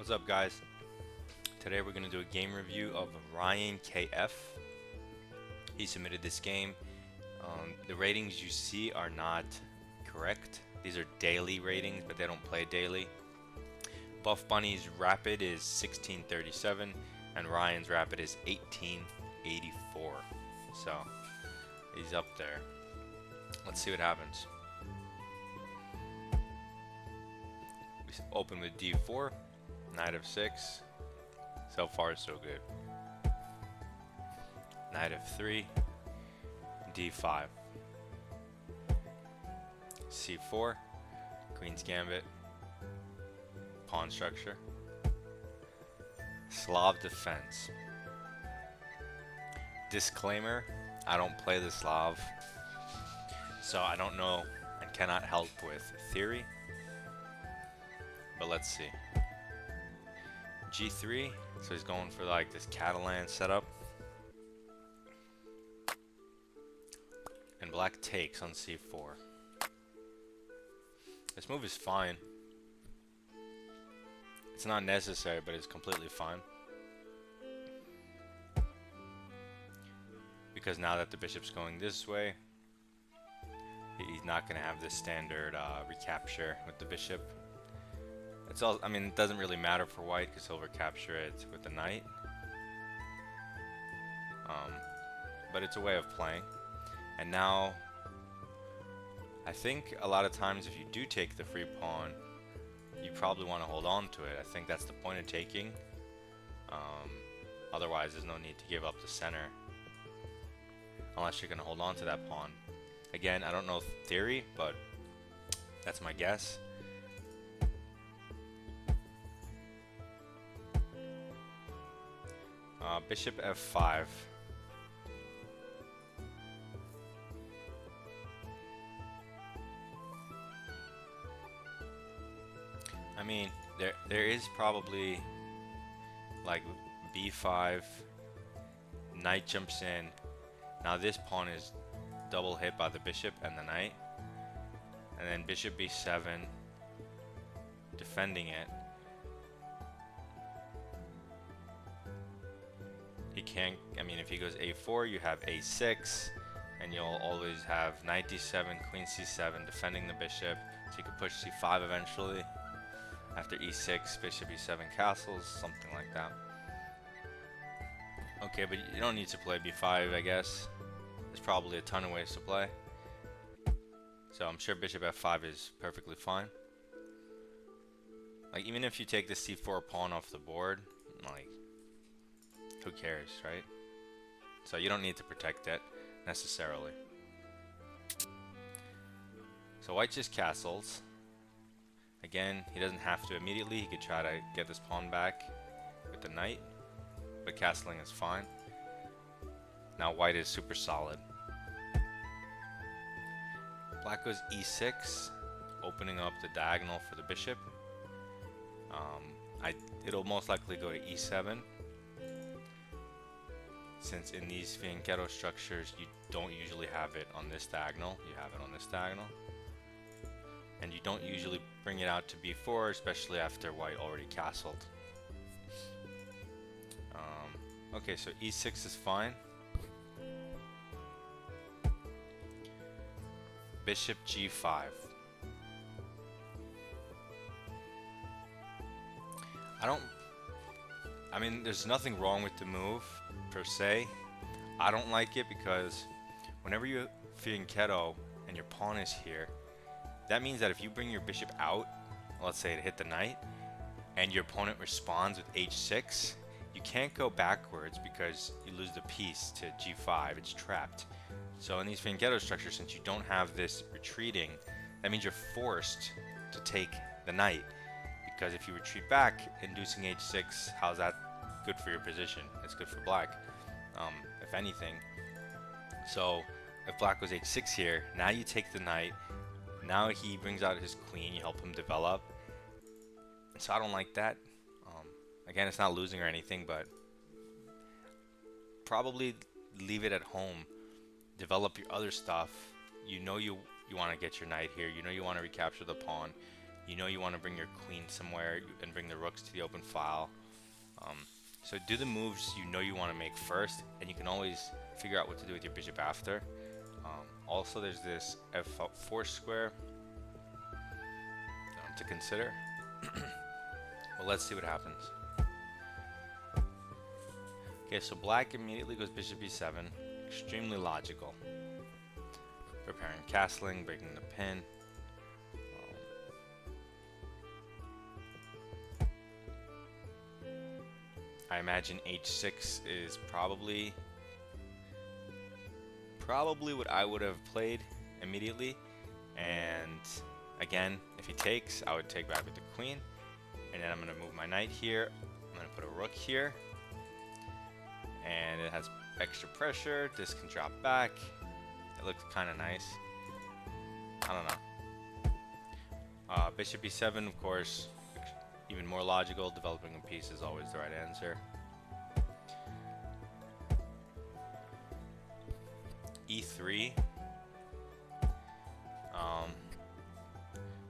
What's up, guys? Today we're going to do a game review of Ryan KF. He submitted this game. The ratings you see are not correct. These are daily ratings, but they don't play daily. Buff Bunny's rapid is 1637, and Ryan's rapid is 1884. So he's up there. Let's see what happens. We open with D4, Knight of 6. So far, so good. Knight of 3, D5, C4, Queen's Gambit, pawn structure, Slav defense. Disclaimer, I don't play the Slav, so I don't know and cannot help with theory, but let's see. G3, so he's going for like this Catalan setup. And black takes on C4. This move is fine. It's not necessary, but it's completely fine. Because now that the bishop's going this way, he's not going to have this standard recapture with the bishop. It's all, I mean, it doesn't really matter for white because he'll recapture it with the knight. But it's a way of playing. And now, I think a lot of times if you do take the free pawn, you probably want to hold on to it. I think that's the point of taking. Otherwise, there's no need to give up the center. Unless you're going to hold on to that pawn. Again, I don't know theory, but that's my guess. Bishop F5. I mean, there is probably like B5, knight jumps in. Now this pawn is double hit by the bishop and the knight, and then bishop B7, defending it. He can't, I mean, if he goes A4, you have A6, and you'll always have knight D7, queen C7, defending the bishop, so you can push C5 eventually. After E6, bishop E7 castles, something like that. Okay, but you don't need to play B5, I guess. There's probably a ton of ways to play. So I'm sure bishop F5 is perfectly fine. Like, even if you take the C4 pawn off the board, like, who cares, right? So you don't need to protect it necessarily. So white just castles. Again, he doesn't have to immediately. He could try to get this pawn back with the knight, but castling is fine. Now white is super solid. Black goes E6, opening up the diagonal for the bishop. It'll most likely go to E7. Since in these fianchetto structures, you don't usually have it on this diagonal, you have it on this diagonal. And you don't usually bring it out to B4, especially after white already castled. Okay, so E6 is fine. Bishop G5. I mean, there's nothing wrong with the move, per se. I don't like it because whenever you fianchetto and your pawn is here, that means that if you bring your bishop out, let's say to hit the knight, and your opponent responds with H6, you can't go backwards because you lose the piece to G5, it's trapped. So in these fianchetto structures, since you don't have this retreating, that means you're forced to take the knight. Because if you retreat back, inducing H6, how's that good for your position? It's good for black, if anything. So if black was H6 here, now you take the knight. Now he brings out his queen, you help him develop. So I don't like that. Again, it's not losing or anything, but probably leave it at home. Develop your other stuff. You know you want to get your knight here. You know you want to recapture the pawn. You know you want to bring your queen somewhere and bring the rooks to the open file. So do the moves you know you want to make first, and you can always figure out what to do with your bishop after. Also, there's this f4 square to consider. Well, let's see what happens. Okay, so black immediately goes bishop e7. Extremely logical. Preparing castling, breaking the pin. I imagine h6 is probably what I would have played immediately. And again, if he takes, I would take back with the queen. And then I'm going to move my knight here. I'm going to put a rook here. And it has extra pressure. This can drop back. It looks kind of nice. I don't know. Bishop e7, of course, even more logical. Developing a piece is always the right answer. e3.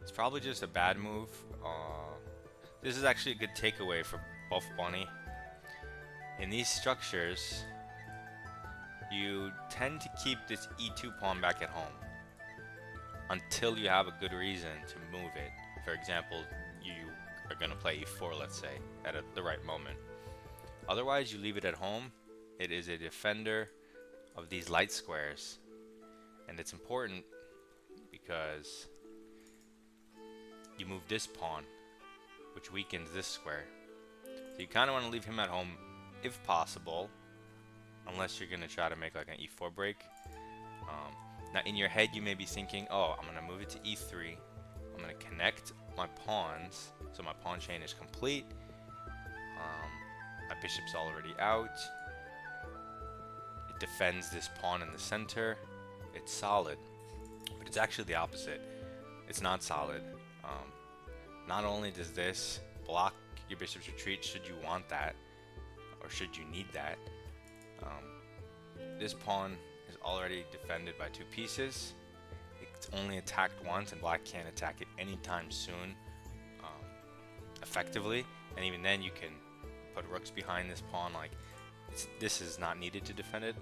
It's probably just a bad move. This is actually a good takeaway for Buff Bunny. In these structures, you tend to keep this e2 pawn back at home until you have a good reason to move it. For example, you are going to play e4, let's say, at the right moment. Otherwise, you leave it at home. It is a defender of these light squares, and it's important because you move this pawn, which weakens this square. So you kind of want to leave him at home if possible, unless you're going to try to make like an e4 break. Now in your head you may be thinking, oh, I'm going to move it to e3. I'm going to connect my pawns so my pawn chain is complete. My bishop's already out. It defends this pawn in the center. It's solid, but it's actually the opposite. It's not solid. Not only does this block your bishop's retreat should you want that, or should you need that, this pawn is already defended by two pieces. It's only attacked once, and black can't attack it anytime soon effectively, and even then you can put rooks behind this pawn. Like this is not needed to defend it.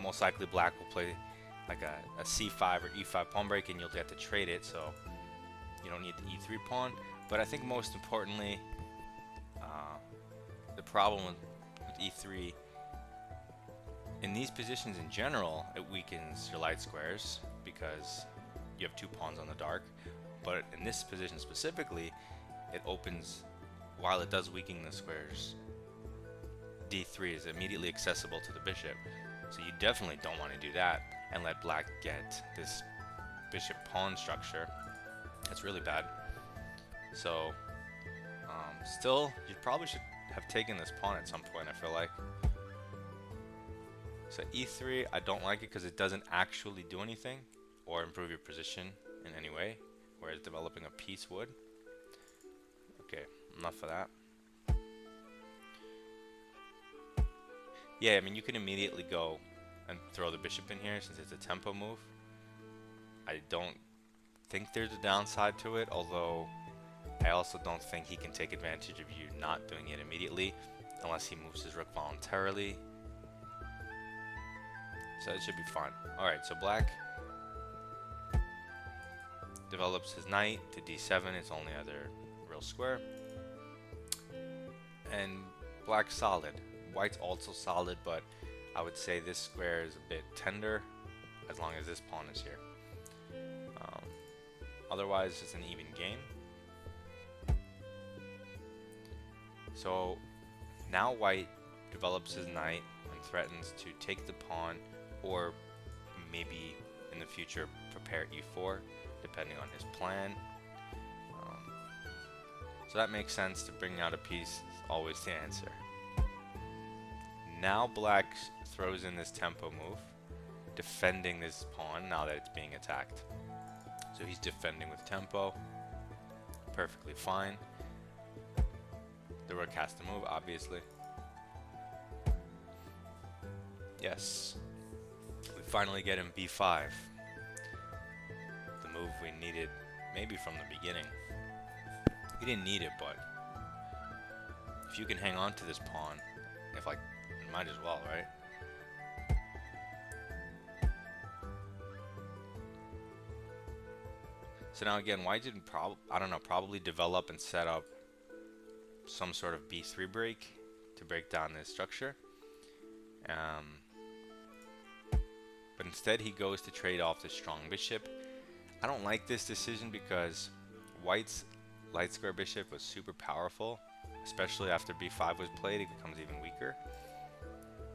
Most likely black will play like a c5 or e5 pawn break, and you'll get to trade it, so you don't need the e3 pawn. But I think most importantly, the problem with e3, in these positions in general, it weakens your light squares because you have two pawns on the dark. But in this position specifically, it opens, while it does weaken the squares, d3 is immediately accessible to the bishop. So you definitely don't want to do that and let black get this bishop pawn structure. That's really bad. So still, you probably should have taken this pawn at some point, I feel like. So e3, I don't like it because it doesn't actually do anything or improve your position in any way, whereas developing a piece would. Okay, enough of that. Yeah, I mean, you can immediately go and throw the bishop in here since it's a tempo move. I don't think there's a downside to it, although I also don't think he can take advantage of you not doing it immediately unless he moves his rook voluntarily. So it should be fine. Alright, so black develops his knight to d7, its only other real square. And black's solid. White's also solid, but I would say this square is a bit tender as long as this pawn is here. Otherwise, it's an even game. So now white develops his knight and threatens to take the pawn, or maybe in the future prepare e4, depending on his plan. So that makes sense. To bring out a piece is always the answer. Now black throws in this tempo move, defending this pawn now that it's being attacked. So he's defending with tempo, perfectly fine. The rook has to move, obviously. Yes, we finally get him b5. The move we needed maybe from the beginning. You didn't need it, but if you can hang on to this pawn, if like, you might as well, right? So now again, white didn't probably develop and set up some sort of b3 break to break down this structure. But instead he goes to trade off the strong bishop. I don't like this decision because white's light square bishop was super powerful, especially after b5 was played. It becomes even weaker.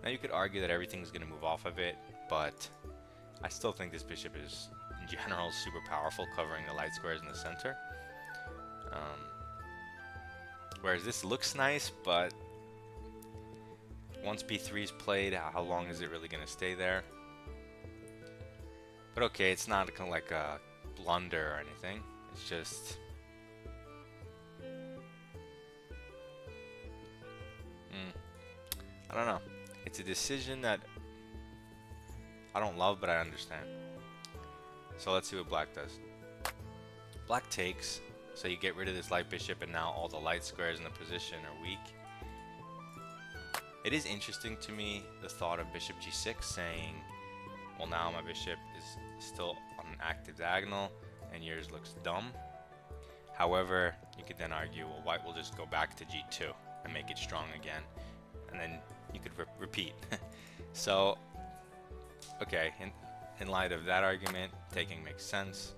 Now you could argue that everything's going to move off of it, but I still think this bishop is in general super powerful, covering the light squares in the center. Whereas this looks nice, but once b3 is played, how long is it really going to stay there? But okay, it's not kind of like a blunder or anything. It's just I don't know. It's a decision that I don't love, but I understand. So let's see what black does. Black takes, so you get rid of this light bishop, and now all the light squares in the position are weak. It is interesting to me, the thought of bishop g6 saying, well, now my bishop is still on an active diagonal and yours looks dumb. However, you could then argue, well, white will just go back to g2 and make it strong again, and then you could repeat. So, okay, in light of that argument, taking makes sense.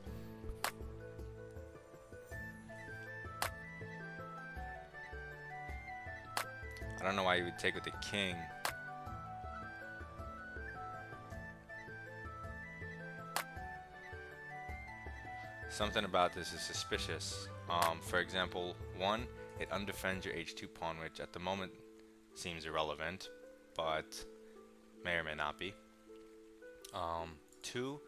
I don't know why you would take with the king. Something about this is suspicious. For example, 1, it undefends your h2 pawn, which at the moment seems irrelevant, but may or may not be. 2,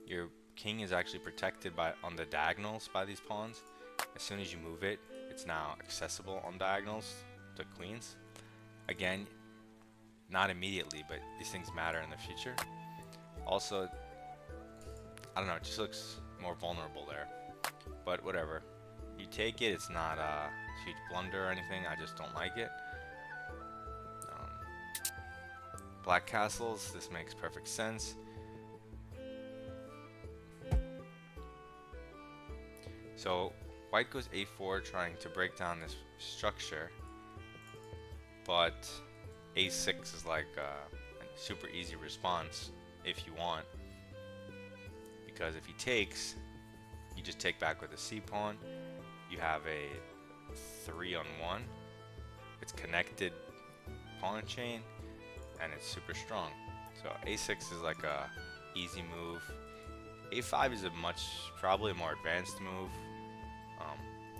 your king is actually protected on the diagonals by these pawns. As soon as you move it, it's now accessible on diagonals to queens. Again, not immediately, but these things matter in the future. Also, I don't know, it just looks more vulnerable there. But whatever. You take it, it's not a huge blunder or anything, I just don't like it. Black castles, this makes perfect sense. So white goes a4 trying to break down this structure, but a6 is like a super easy response if you want, because if he takes, you just take back with a c pawn. You have a 3-on-1. It's connected pawn chain, and it's super strong. So a6 is like a easy move. a5 is probably a more advanced move.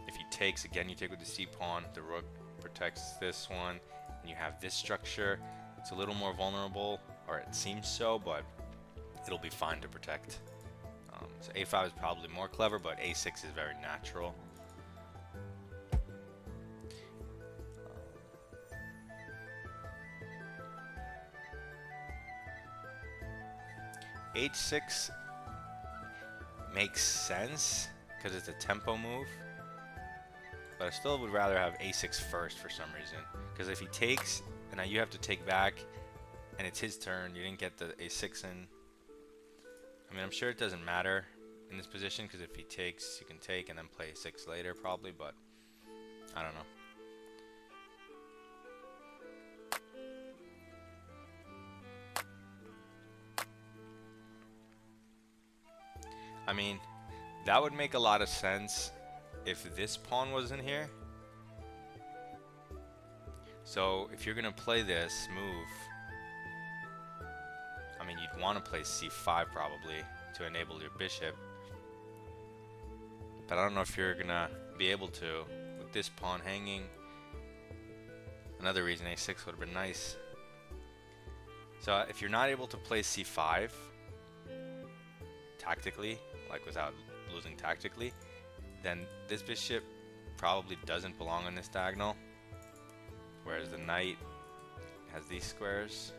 If he takes, again, you take with the c pawn. The rook protects this one, and you have this structure. It's a little more vulnerable, or it seems so, but it'll be fine to protect. So a5 is probably more clever, but a6 is very natural. H6 makes sense because it's a tempo move, but I still would rather have a6 first for some reason, because if he takes and now you have to take back and it's his turn, you didn't get the a6 in. I mean, I'm sure it doesn't matter in this position, because if he takes, you can take and then play a6 later probably, but I don't know. I mean, that would make a lot of sense if this pawn was in here. So if you're gonna play this move, I mean, you'd want to play c5 probably to enable your bishop, but I don't know if you're gonna be able to with this pawn hanging. Another reason a6 would have been nice. So if you're not able to play c5 tactically, like without losing tactically, then this bishop probably doesn't belong on this diagonal, whereas the knight has these squares.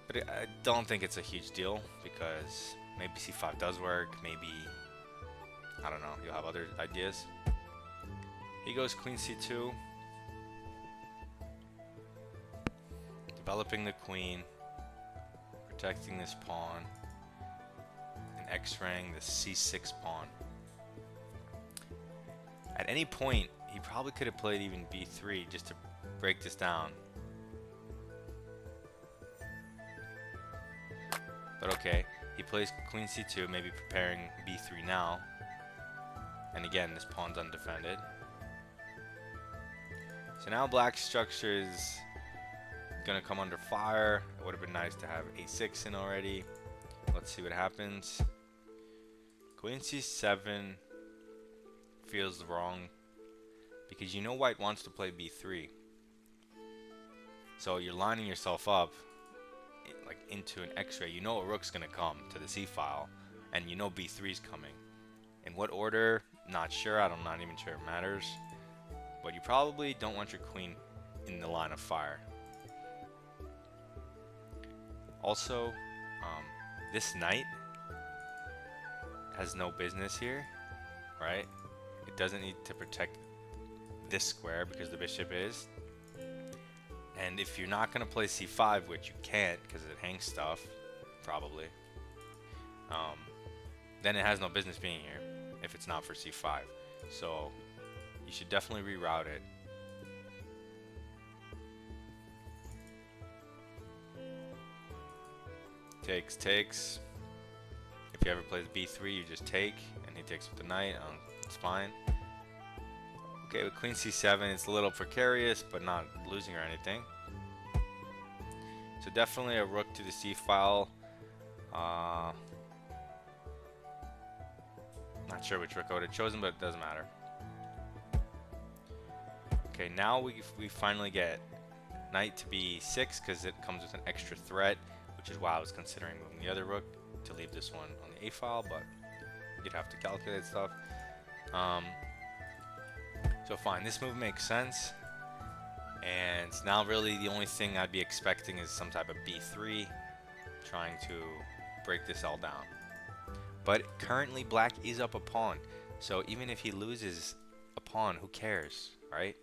But I don't think it's a huge deal, because maybe c5 does work, maybe I don't know, you'll have other ideas. He goes queen c2, developing the queen, protecting this pawn, and x-raying the c6 pawn. At any point, he probably could have played even b3 just to break this down. But okay, he plays queen c2, maybe preparing b3 now. And again, this pawn's undefended. So now black's structure is gonna come under fire. It would have been nice to have a6 in already. Let's see what happens. Queen c7 feels wrong because you know white wants to play b3. So you're lining yourself up like into an x-ray. You know a rook's gonna come to the c file, and you know b3's coming. In what order? Not sure. I'm not even sure it matters. But you probably don't want your queen in the line of fire. Also, this knight has no business here, right? It doesn't need to protect this square because the bishop is. And if you're not going to play c5, which you can't because it hangs stuff, probably, then it has no business being here if it's not for c5. So you should definitely reroute it. Takes. If he ever plays b3, you just take, and he takes with the knight. It's fine. Okay, with queen c7, it's a little precarious, but not losing or anything. So definitely a rook to the c file. Not sure which rook I would have chosen, but it doesn't matter. Okay, now we finally get knight to b6 because it comes with an extra threat, which is why I was considering moving the other rook to leave this one on the a file, but you'd have to calculate stuff. So fine, this move makes sense, and now really the only thing I'd be expecting is some type of b3, trying to break this all down. But currently black is up a pawn, so even if he loses a pawn, who cares, right?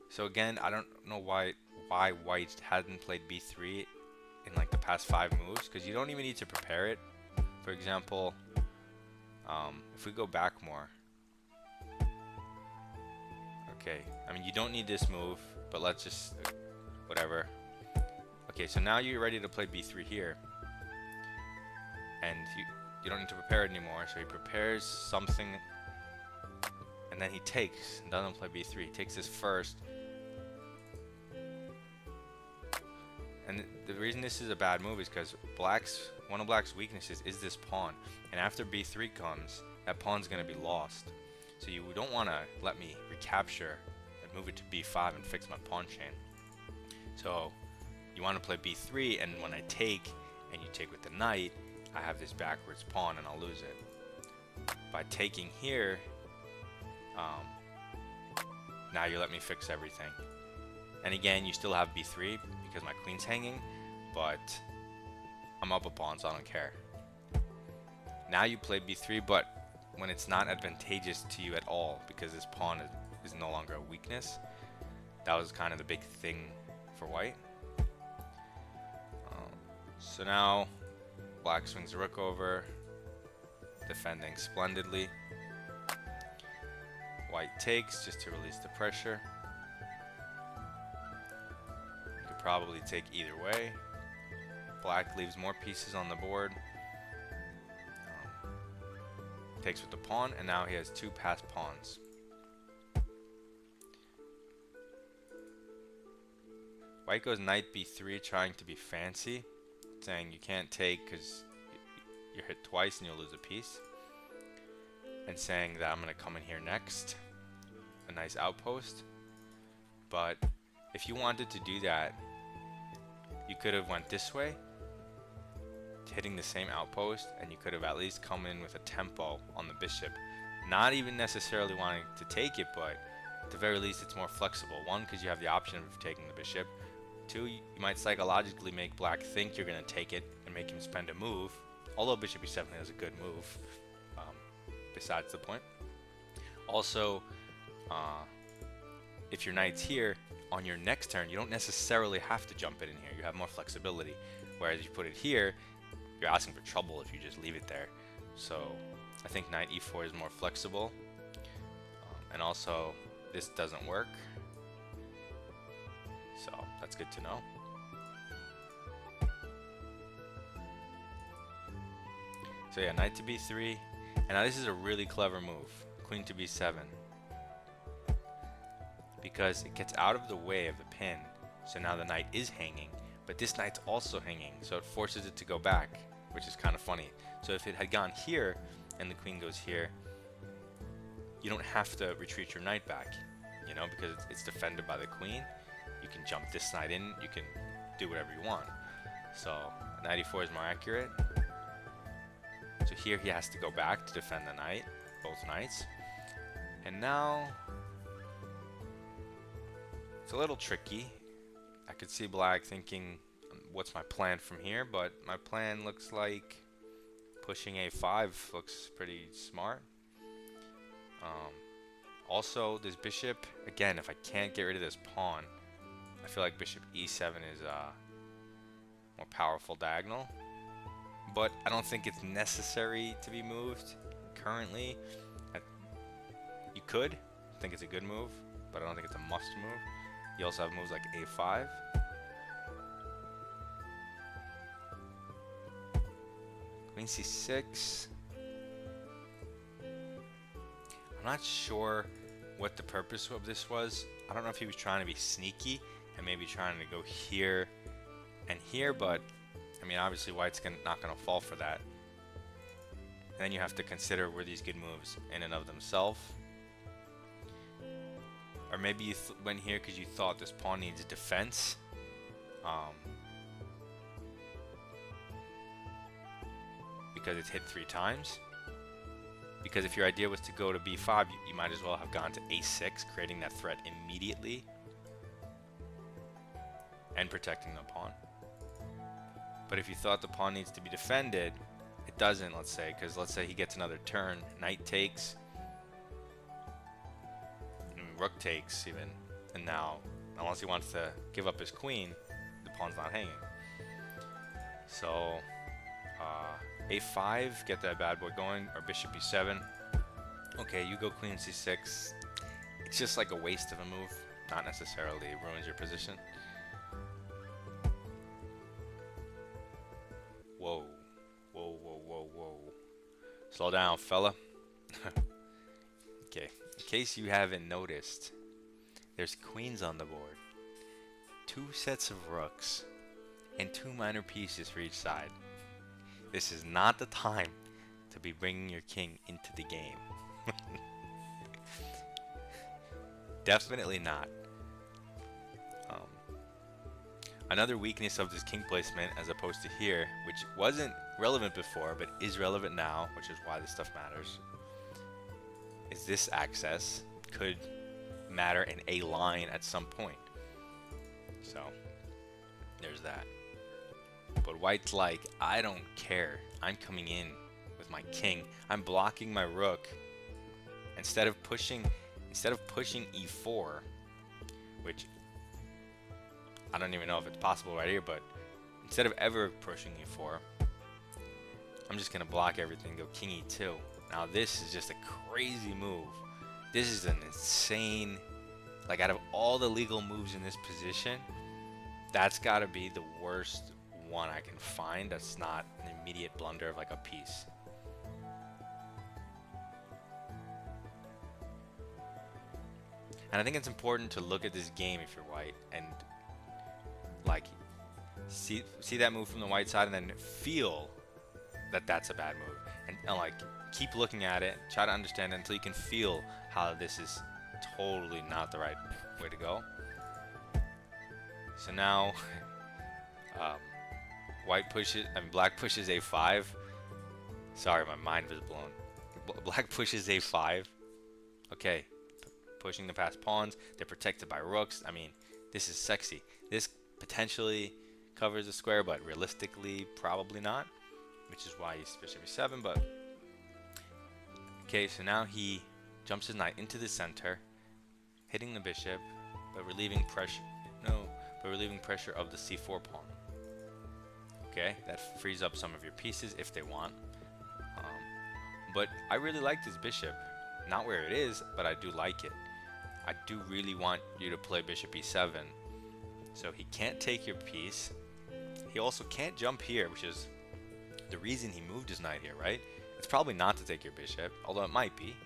So again, I don't know why white hadn't played b3 in like the past 5 moves, because you don't even need to prepare it. For example, if we go back more, okay, I mean you don't need this move, but let's just whatever. Okay, so now you're ready to play b3 here, and you don't need to prepare it anymore. So he prepares something, and then he takes and doesn't play b3. He takes this first. And the reason this is a bad move is because one of black's weaknesses is this pawn, and after b3 comes, that pawn's going to be lost. So you don't want to let me recapture and move it to b5 and fix my pawn chain. So you want to play b3, and when I take and you take with the knight, I have this backwards pawn and I'll lose it. By taking here, now you let me fix everything. And again, you still have b3 because my queen's hanging, but I'm up a pawn, so I don't care. Now you play b3, but when it's not advantageous to you at all because this pawn is no longer a weakness. That was kind of the big thing for white. So now black swings the rook over, defending splendidly. White takes just to release the pressure. Probably take either way. Black leaves more pieces on the board. Takes with the pawn, and now he has 2 passed pawns. White goes knight b3, trying to be fancy, saying you can't take because you're hit twice and you'll lose a piece, and saying that I'm going to come in here next, a nice outpost. But if you wanted to do that, you could have went this way, hitting the same outpost, and you could have at least come in with a tempo on the bishop. Not even necessarily wanting to take it, but at the very least it's more flexible. 1, because you have the option of taking the bishop. 2, you might psychologically make black think you're going to take it and and make him spend a move. Although bishop e7 is a good move, besides the point. Also, if your knight's here, on your next turn, you don't necessarily have to jump it in here. You have more flexibility. Whereas if you put it here, you're asking for trouble if you just leave it there. So I think knight e4 is more flexible. And also, this doesn't work. So that's good to know. So yeah, knight to b3. And now this is a really clever move. Queen to b7. Because it gets out of the way of the pin. So now the knight is hanging. But this knight's also hanging. So it forces it to go back, which is kind of funny. So if it had gone here, and the queen goes here, you don't have to retreat your knight back. You know, because it's defended by the queen. You can jump this knight in. You can do whatever you want. So knight e4 is more accurate. So here he has to go back to defend the knight, both knights. And now it's a little tricky. I could see black thinking, what's my plan from here? But my plan looks like pushing a5 looks pretty smart. Also, this bishop, again, if I can't get rid of this pawn, I feel like bishop e7 is a more powerful diagonal. But I don't think it's necessary to be moved currently. You could. I think it's a good move, but I don't think it's a must move. You also have moves like a5. Queen c6. I'm not sure what the purpose of this was. I don't know if he was trying to be sneaky and maybe trying to go here and here, but I mean, obviously white's not going to fall for that. And then you have to consider, were these good moves in and of themselves? Or maybe you went here because you thought this pawn needs defense. Because it's hit 3 times. Because if your idea was to go to b5, you might as well have gone to a6, creating that threat immediately. And protecting the pawn. But if you thought the pawn needs to be defended, it doesn't, let's say, because let's say he gets another turn, knight takes, rook takes even, and now, unless he wants to give up his queen, the pawn's not hanging. So, a5, get that bad boy going, or bishop e7. Okay, you go queen c6. It's just like a waste of a move, not necessarily ruins your position. Whoa, whoa, whoa, whoa, whoa. Slow down, fella. Okay, in case you haven't noticed, there's queens on the board, 2 sets of rooks, and 2 minor pieces for each side. This is not the time to be bringing your king into the game. Definitely not. Another weakness of this king placement, as opposed to here, which wasn't relevant before, but is relevant now, which is why this stuff matters, is this access could matter in a line at some point. So, there's that. But white's like, I don't care. I'm coming in with my king. I'm blocking my rook. Instead of pushing e4, which I don't even know if it's possible right here, but instead of ever pushing e4, I'm just gonna block everything, go king e2. Now this is just a crazy move. This is an insane, like out of all the legal moves in this position, that's gotta be the worst one I can find that's not an immediate blunder of like a piece. And I think it's important to look at this game if you're white and like see that move from the white side and then feel that that's a bad move and like keep looking at it, try to understand it until you can feel how this is totally not the right way to go. So now black pushes a5. Sorry, my mind was blown. Black pushes a5. Okay, pushing the past pawns. They're protected by rooks. I mean, this is sexy. This potentially covers the square, but realistically, probably not, which is why he's bishop e7. But okay, so now he jumps his knight into the center, hitting the bishop, but relieving pressure. No, but relieving pressure of the c4 pawn. Okay, that frees up some of your pieces if they want. But I really like this bishop. Not where it is, but I do like it. I do really want you to play bishop e7. So he can't take your piece. He also can't jump here, which is the reason he moved his knight here, right? It's probably not to take your bishop, although it might be.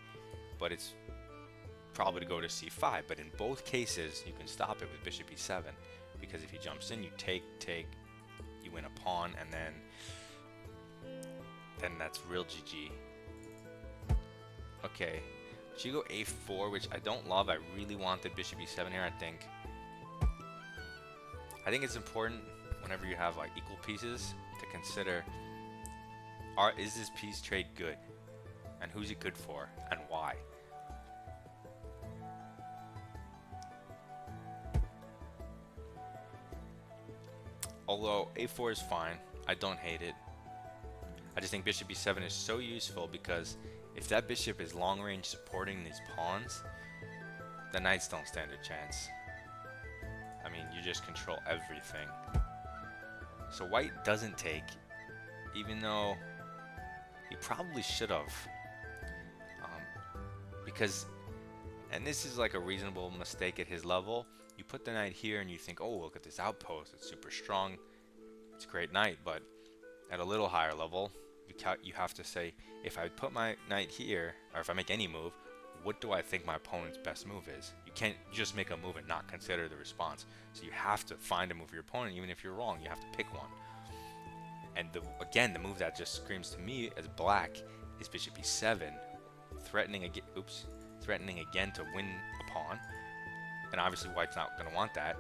But it's probably to go to c5. But in both cases, you can stop it with bishop e7. Because if he jumps in, you take, you win a pawn, and then that's real GG. Okay, so you go a4, which I don't love. I really wanted bishop e7 here. I think it's important whenever you have like equal pieces to consider, is this piece trade good, and who's it good for, and why. Although a4 is fine, I don't hate it. I just think bishop e7 is so useful because if that bishop is long range supporting these pawns, the knights don't stand a chance. I mean, you just control everything. So white doesn't take, even though he probably should have. Because, and this is like a reasonable mistake at his level, you put the knight here and you think, oh, look at this outpost, it's super strong, it's a great knight. But at a little higher level, you have to say, if I put my knight here, or if I make any move, what do I think my opponent's best move is? You can't just make a move and not consider the response. So you have to find a move for your opponent, even if you're wrong, you have to pick one. And again, the move that just screams to me as black is bishop e7, threatening again to win a pawn. And obviously white's not going to want that.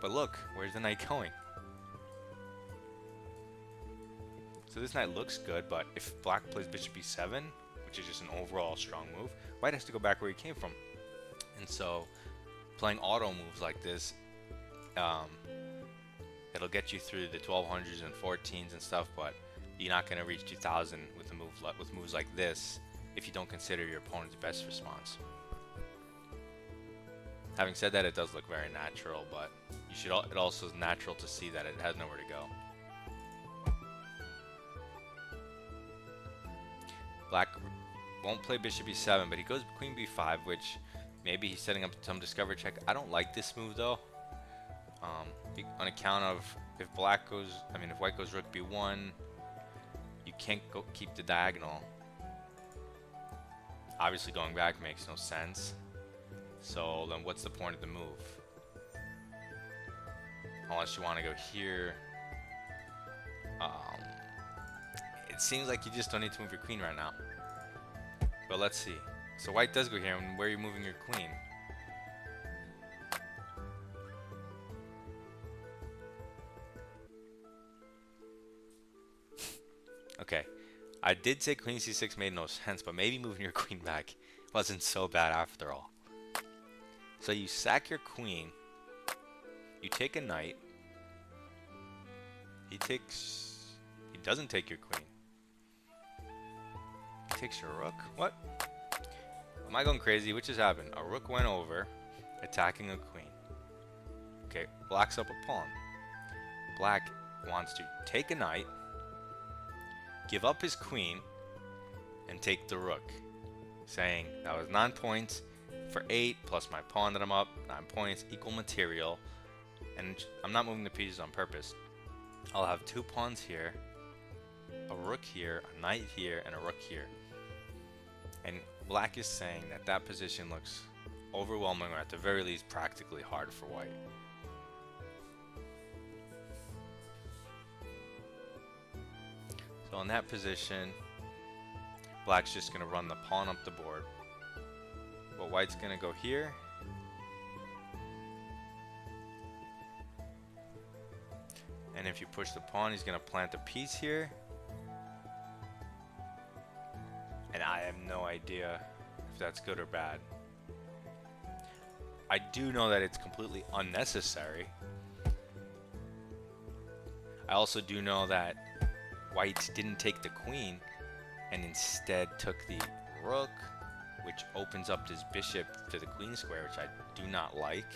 But look, where's the knight going? So this knight looks good, but if black plays bishop e7, which is just an overall strong move, white has to go back where he came from. And so playing auto moves like this, it'll get you through the 1200s and 14s and stuff, but you're not going to reach 2000 with moves like this if you don't consider your opponent's best response. Having said that, it does look very natural, but it also is natural to see that it has nowhere to go. Black won't play bishop e7, but he goes queen b5, which maybe he's setting up some discovery check. I don't like this move though, on account of if white goes rook b1, you can't keep the diagonal. Obviously going back makes no sense. So then what's the point of the move? Unless you want to go here. It seems like you just don't need to move your queen right now. But let's see. So white does go here, and where are you moving your queen? Okay. I did say queen c6 made no sense, but maybe moving your queen back wasn't so bad after all. So you sack your queen. You take a knight. He doesn't take your queen. He takes your rook. What? Am I going crazy? What just happened? A rook went over, attacking a queen. Okay, black's up a pawn. Black wants to take a knight, give up his queen, and take the rook, saying that was 9 points for 8 plus my pawn that I'm up, 9 points, equal material, and I'm not moving the pieces on purpose. I'll have 2 pawns here, a rook here, a knight here, and a rook here. And black is saying that that position looks overwhelming, or at the very least practically hard for white. So in that position, black's just going to run the pawn up the board. But white's going to go here. And if you push the pawn, he's going to plant a piece here. And I have no idea if that's good or bad. I do know that it's completely unnecessary. I also do know that white didn't take the queen and instead took the rook, which opens up his bishop to the queen square, which I do not like.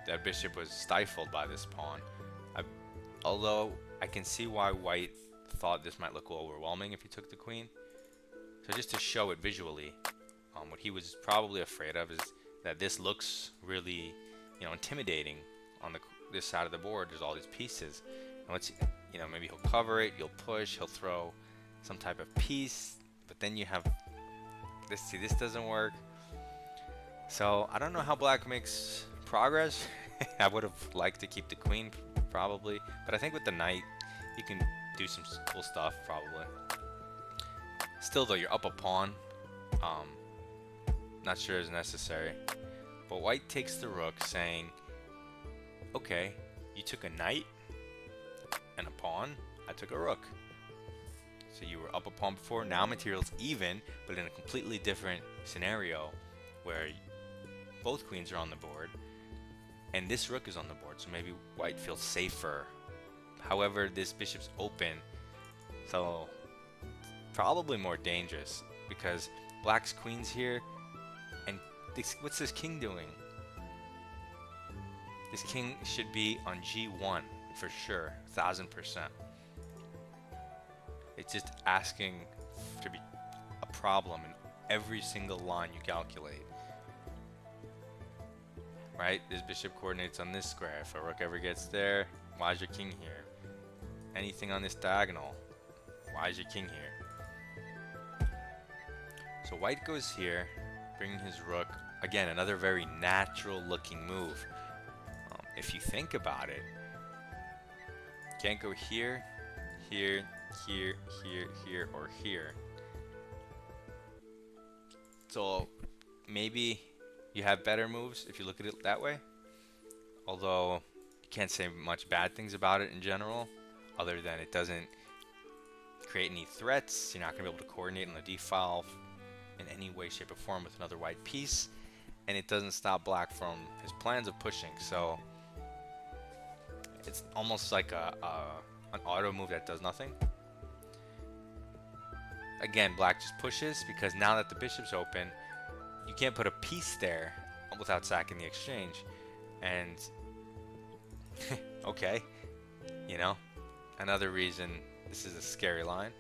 That bishop was stifled by this pawn. Although I can see why white thought this might look overwhelming if he took the queen. So just to show it visually, what he was probably afraid of is that this looks really, intimidating on this side of the board. There's all these pieces, and let's, maybe he'll cover it, he'll push, he'll throw some type of piece, but then you have this. See, this doesn't work. So I don't know how black makes progress. I would have liked to keep the queen probably, but I think with the knight you can do some cool stuff probably. Still though, you're up a pawn. Not sure is necessary. But white takes the rook, saying, okay, you took a knight and a pawn, I took a rook. So you were up a pawn before, now material's even, but in a completely different scenario where both queens are on the board and this rook is on the board, so maybe white feels safer. However, this bishop's open, so probably more dangerous because black's queen's here, and what's this king doing? This king should be on g1 for sure, 1000%. It's just asking to be a problem in every single line you calculate. Right? This bishop coordinates on this square. If a rook ever gets there, why is your king here? Anything on this diagonal, why is your king here? So white goes here, bringing his rook. Again, another very natural looking move. If you think about it, you can't go here, here, here, here, here, or here. So maybe you have better moves if you look at it that way. Although you can't say much bad things about it in general, other than it doesn't create any threats. You're not going to be able to coordinate on the d-file in any way, shape, or form with another white piece. And it doesn't stop black from his plans of pushing. So it's almost like an auto move that does nothing. Again, black just pushes because now that the bishop's open, you can't put a piece there without sacking the exchange. And okay, another reason this is a scary line.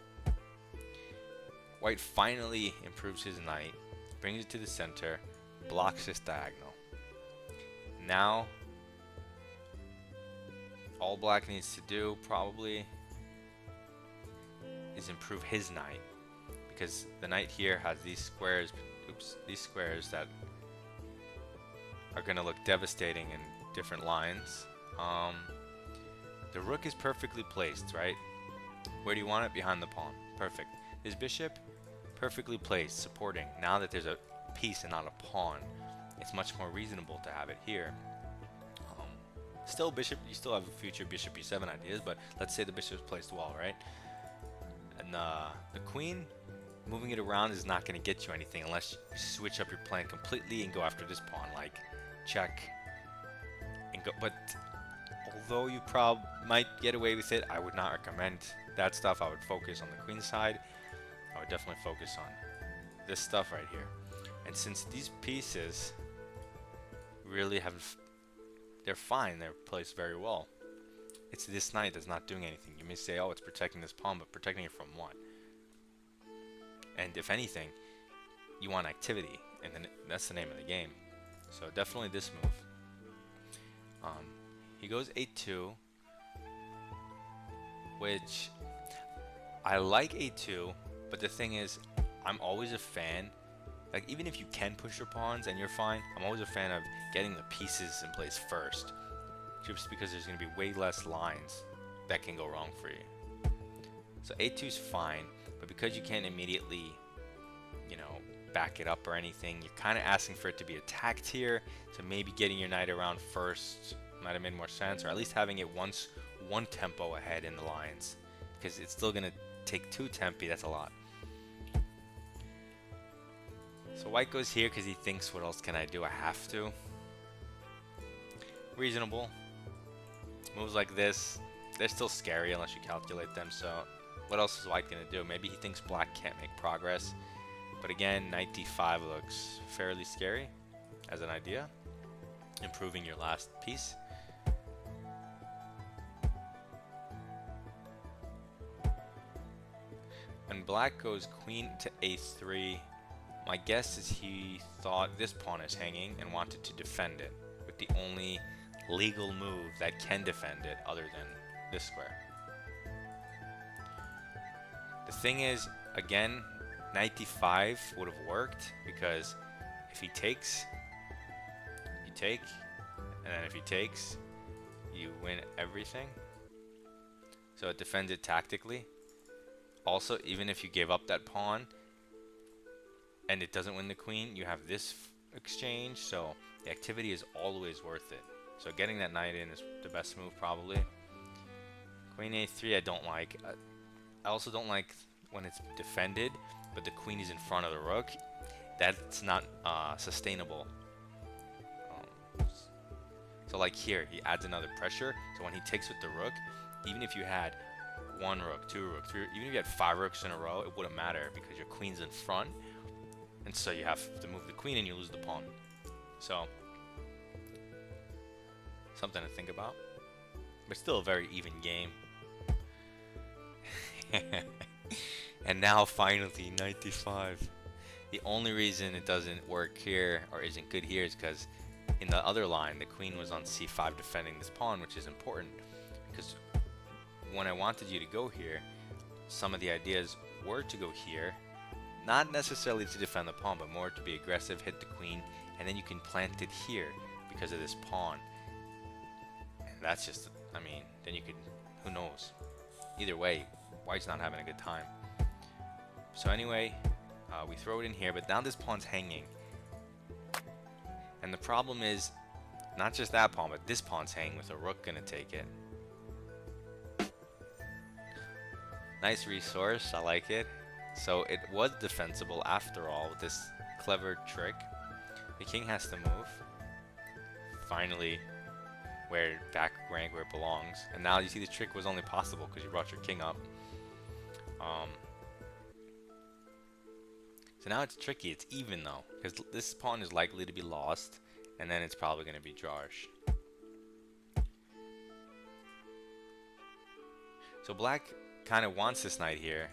White finally improves his knight, brings it to the center, blocks this diagonal. Now all black needs to do probably is improve his knight, because the knight here has these squares, these squares that are going to look devastating in different lines. The rook is perfectly placed, right? Where do you want it? Behind the pawn. Perfect. His bishop, perfectly placed, supporting. Now that there's a piece and not a pawn, it's much more reasonable to have it here. Still bishop, you still have future bishop e7 ideas, but let's say the bishop's placed well, right? And the queen, moving it around is not going to get you anything unless you switch up your plan completely and go after this pawn, like check and go. But although you might get away with it, I would not recommend that stuff. I would focus on the queen side. I would definitely focus on this stuff right here. And since these pieces really they're fine, they're placed very well. It's this knight that's not doing anything. You may say, oh, it's protecting this pawn, but protecting it from what? And if anything, you want activity, and then that's the name of the game. So definitely this move. He goes a2, which I like a2, but the thing is, I'm always a fan, like even if you can push your pawns and you're fine, I'm always a fan of getting the pieces in place first, just because there's going to be way less lines that can go wrong for you. So a2 is fine, but because you can't immediately, back it up or anything, you're kind of asking for it to be attacked here, so maybe getting your knight around first might have made more sense, or at least having it one tempo ahead in the lines, because it's still going to take 2 tempi. That's a lot. So white goes here because he thinks, what else can I do? I have to. Reasonable. Moves like this, they're still scary unless you calculate them, so what else is white going to do? Maybe he thinks black can't make progress. But again, knight d5 looks fairly scary as an idea. Improving your last piece. When black goes queen to a3, my guess is he thought this pawn is hanging and wanted to defend it with the only legal move that can defend it other than this square. The thing is, again, knight d5 would have worked because if he takes, you take, and then if he takes, you win everything. So it defends it tactically. Also, even if you gave up that pawn and it doesn't win the queen, you have this exchange, so the activity is always worth it. So getting that knight in is the best move probably. Queen a3 I don't like. I also don't like when it's defended, but the queen is in front of the rook. That's not sustainable. So like here, he adds another pressure. So when he takes with the rook, even if you had one rook, two rook, three, even if you had 5 rooks in a row, it wouldn't matter because your queen's in front. And so you have to move the queen and you lose the pawn. So, something to think about. But still a very even game. And now finally, knight d5. The only reason it doesn't work here, or isn't good here, is because in the other line, the queen was on c5 defending this pawn, which is important. Because when I wanted you to go here, some of the ideas were to go here, not necessarily to defend the pawn, but more to be aggressive, hit the queen, and then you can plant it here because of this pawn. And that's just, I mean, then you could, who knows? Either way, white's not having a good time. So anyway, we throw it in here, but now this pawn's hanging. And the problem is, not just that pawn, but this pawn's hanging with a rook gonna take it. Nice resource, I like it. So it was defensible after all with this clever trick. The king has to move. Finally, back rank where it belongs. And now you see the trick was only possible because you brought your king up. So now it's tricky. It's even though, because this pawn is likely to be lost, and then it's probably going to be drawish. So black kind of wants this knight here.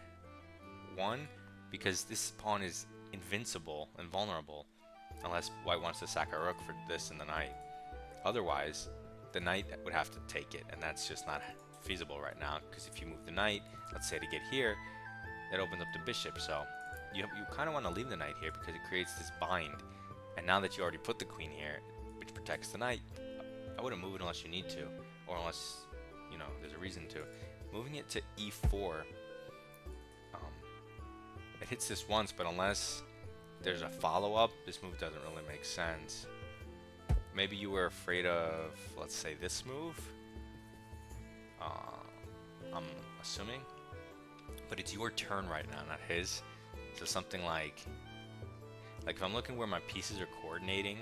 One, because this pawn is invincible and vulnerable, unless white wants to sack a rook for this and the knight. Otherwise, the knight would have to take it, and that's just not feasible right now, because if you move the knight, let's say to get here, that opens up the bishop, so you kind of want to leave the knight here because it creates this bind. And now that you already put the queen here, which protects the knight, I wouldn't move it unless you need to, or unless, you know, there's a reason to. Moving it to e4, it hits this once, but unless there's a follow-up, this move doesn't really make sense. Maybe you were afraid of, let's say, this move. I'm assuming. But it's your turn right now, not his. So something like if I'm looking where my pieces are coordinating,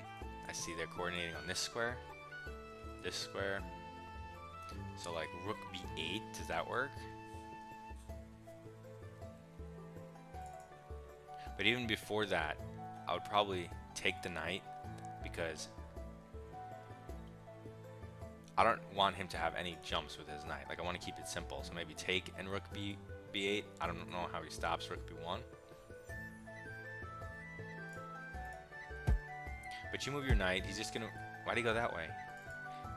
I see they're coordinating on this square. So like rook b8, does that work? But even before that, I would probably take the knight because I don't want him to have any jumps with his knight. Like, I want to keep it simple. So maybe take and rook b8. I don't know how he stops rook b1. But you move your knight. He's just going to... Why'd he go that way?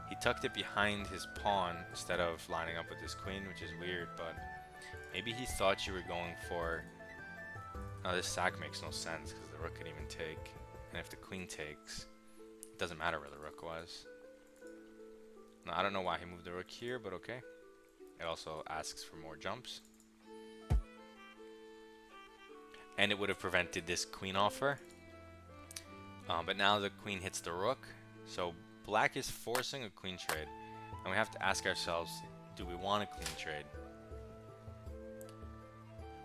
He tucked it behind his pawn instead of lining up with his queen, which is weird. But maybe he thought you were going for... No, this sack makes no sense because the rook could even take. And if the queen takes, it doesn't matter where the rook was. Now, I don't know why he moved the rook here, but okay. It also asks for more jumps. And it would have prevented this queen offer. But now the queen hits the rook. So black is forcing a queen trade. And we have to ask ourselves, do we want a queen trade?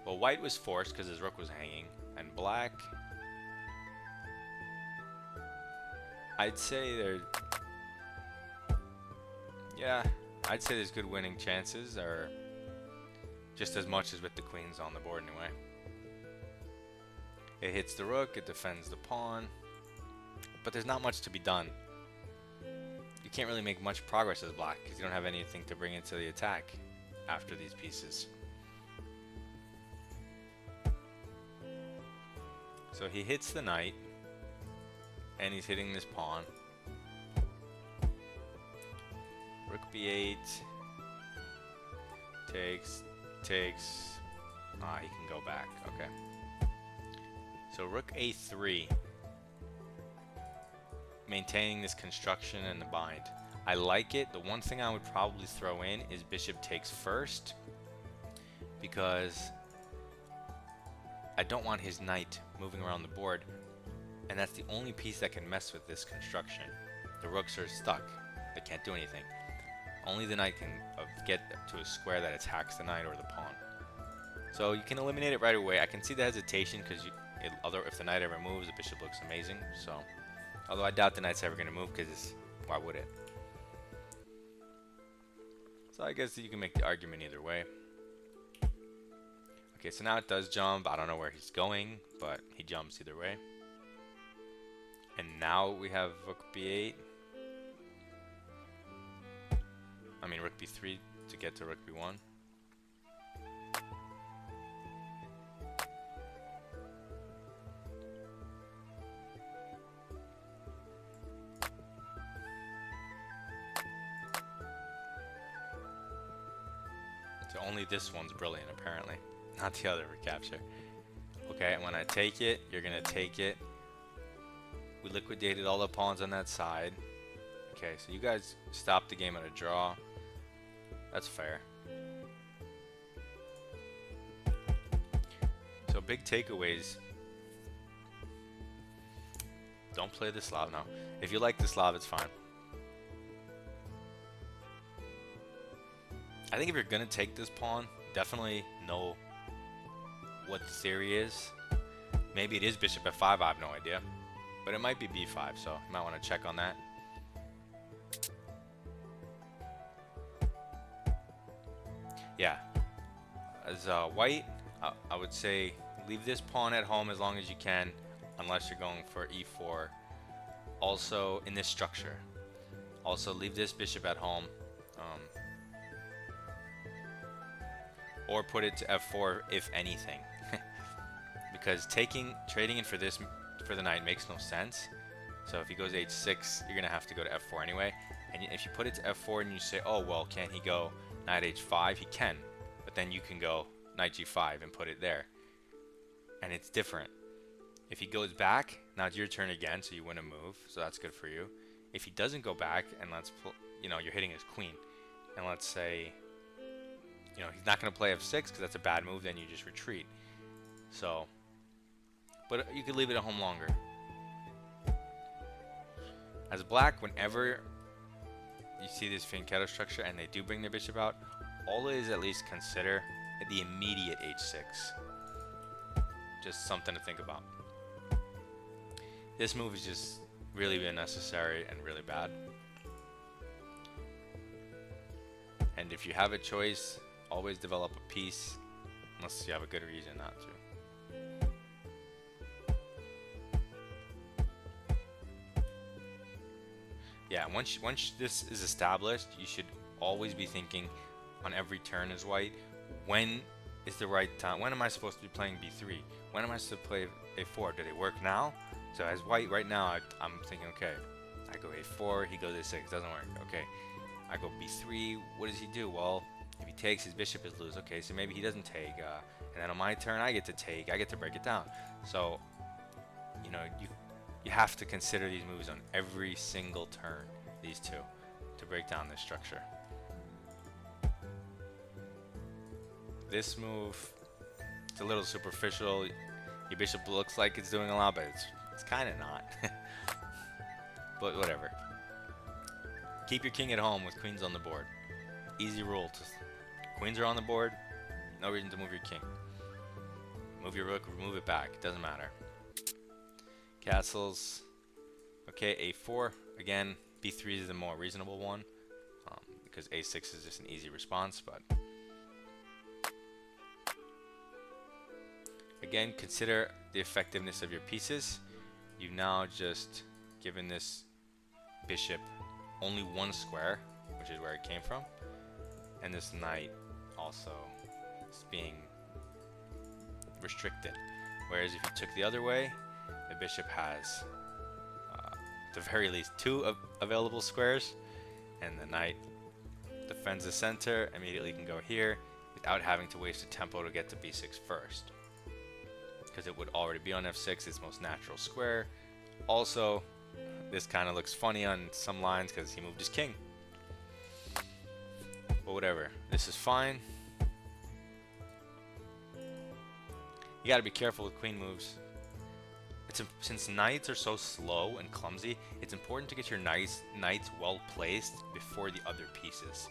Well, white was forced because his rook was hanging. And black... I'd say they're... Yeah, I'd say there's good winning chances, or just as much as with the queens on the board anyway. It hits the rook, it defends the pawn, but there's not much to be done. You can't really make much progress as black because you don't have anything to bring into the attack after these pieces. So he hits the knight, and he's hitting this pawn. Rook b8, takes. Ah, he can go back. Okay. So rook a3, maintaining this construction and the bind. I like it. The one thing I would probably throw in is bishop takes first, because I don't want his knight moving around the board, and that's the only piece that can mess with this construction. The rooks are stuck. They can't do anything. Only the knight can get to a square that attacks the knight or the pawn. So you can eliminate it right away. I can see the hesitation because if the knight ever moves, the bishop looks amazing. So, although I doubt the knight's ever going to move, because why would it? So I guess you can make the argument either way. Okay, so now it does jump. I don't know where he's going, but he jumps either way. And now we have rook b8. I mean rook b3 to get to rook b1. So only this one's brilliant apparently, not the other recapture. Okay, and when I take it, you're gonna take it. We liquidated all the pawns on that side. Okay, so you guys stopped the game at a draw. That's fair. So big takeaways. Don't play the Slav now. If you like the Slav, it's fine. I think if you're gonna take this pawn, definitely know what the theory is. Maybe it is bishop f5, I have no idea. But it might be b5, so you might want to check on that. Yeah, as white, I would say leave this pawn at home as long as you can, unless you're going for e4. Also, in this structure, also leave this bishop at home, or put it to f4 if anything, because trading in for the knight makes no sense. So if he goes h6, you're gonna have to go to f4 anyway. And if you put it to f4 and you say, oh well, can't he go knight h5? He can, but then you can go knight g5 and put it there, and it's different. If he goes back, now it's your turn again, so you win a move, so that's good for you. If he doesn't go back, and you're hitting his queen, and let's say, he's not going to play f6 because that's a bad move, then you just retreat. So, but you could leave it at home longer. As black, whenever you see this fianchetto structure and they do bring their bishop out, always at least consider the immediate h6. Just something to think about. This move is just really unnecessary and really bad. And if you have a choice, always develop a piece, unless you have a good reason not to. Yeah, once this is established, you should always be thinking on every turn as white, when is the right time? When am I supposed to be playing b3? When am I supposed to play a4? Do they work now? So as white right now, I'm thinking, okay, I go a4, he goes a6, doesn't work. Okay, I go b3, what does he do? Well, if he takes, his bishop is loose. Okay, so maybe he doesn't take, and then on my turn, I get to take, I get to break it down. So, you have to consider these moves on every single turn, these two, to break down this structure. This move, it's a little superficial. Your bishop looks like it's doing a lot, but it's kind of not. But whatever. Keep your king at home with queens on the board. Easy rule. Queens are on the board, no reason to move your king. Move your rook, move it back, it doesn't matter. Castles. Okay, a4. Again, b3 is the more reasonable one, because because a6 is just an easy response, but again, consider the effectiveness of your pieces. You've now just given this bishop only one square, which is where it came from, and this knight also is being restricted. Whereas if you took the other way, the bishop has at the very least 2 available squares, and the knight defends the center, immediately can go here without having to waste a tempo to get to b6 first, because it would already be on f6, its most natural square. Also, this kind of looks funny on some lines because he moved his king. But whatever, this is fine. You gotta be careful with queen moves. Since knights are so slow and clumsy, it's important to get your knights well placed before the other pieces,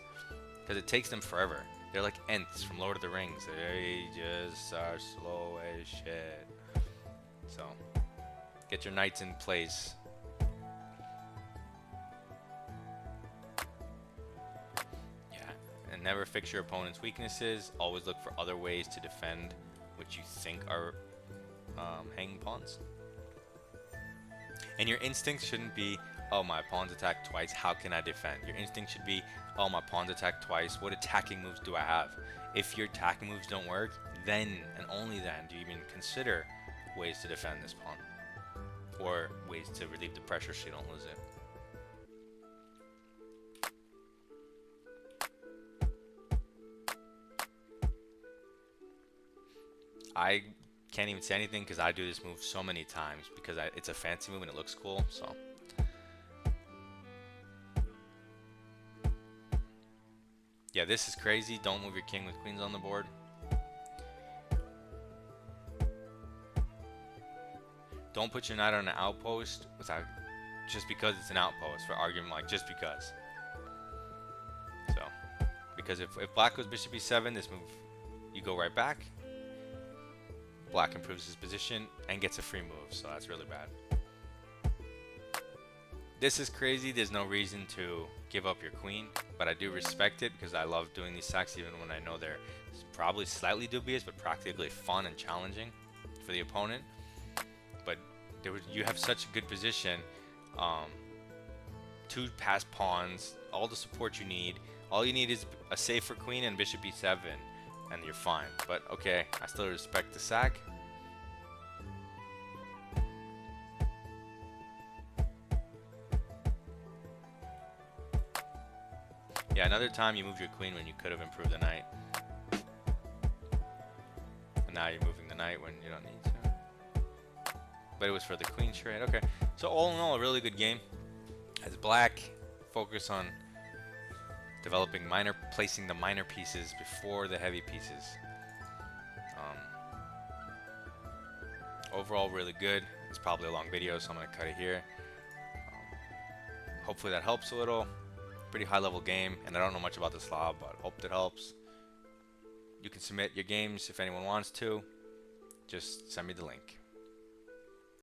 because it takes them forever. They're like Ents from Lord of the Rings. They just are slow as shit. So, get your knights in place. Yeah, and never fix your opponent's weaknesses. Always look for other ways to defend what you think are hanging pawns. And your instinct shouldn't be, oh, my pawns attacked twice, how can I defend? Your instinct should be, oh, my pawns attacked twice, what attacking moves do I have? If your attacking moves don't work, then and only then do you even consider ways to defend this pawn, or ways to relieve the pressure so you don't lose it. I can't even say anything because I do this move so many times because it's a fancy move and it looks cool. So yeah, this is crazy. Don't move your king with queens on the board. Don't put your knight on an outpost without, just because it's an outpost, for argument, like just because. So because if black goes bishop e7, this move, you go right back. Black improves his position and gets a free move, so that's really bad. This is crazy. There's no reason to give up your queen, but I do respect it because I love doing these sacks even when I know they're probably slightly dubious, but practically fun and challenging for the opponent. But you have such a good position, 2 passed pawns, all the support you need. All you need is a safer queen and bishop e7. And you're fine. But okay, I still respect the sack. Yeah, another time you moved your queen when you could have improved the knight. And now you're moving the knight when you don't need to. But it was for the queen trade. Okay. So all in all, a really good game. As black, focus on placing the minor pieces before the heavy pieces. Overall, really good. It's probably a long video, so I'm going to cut it here. Hopefully that helps a little. Pretty high level game, and I don't know much about the Slav, but hope that helps. You can submit your games if anyone wants to. Just send me the link.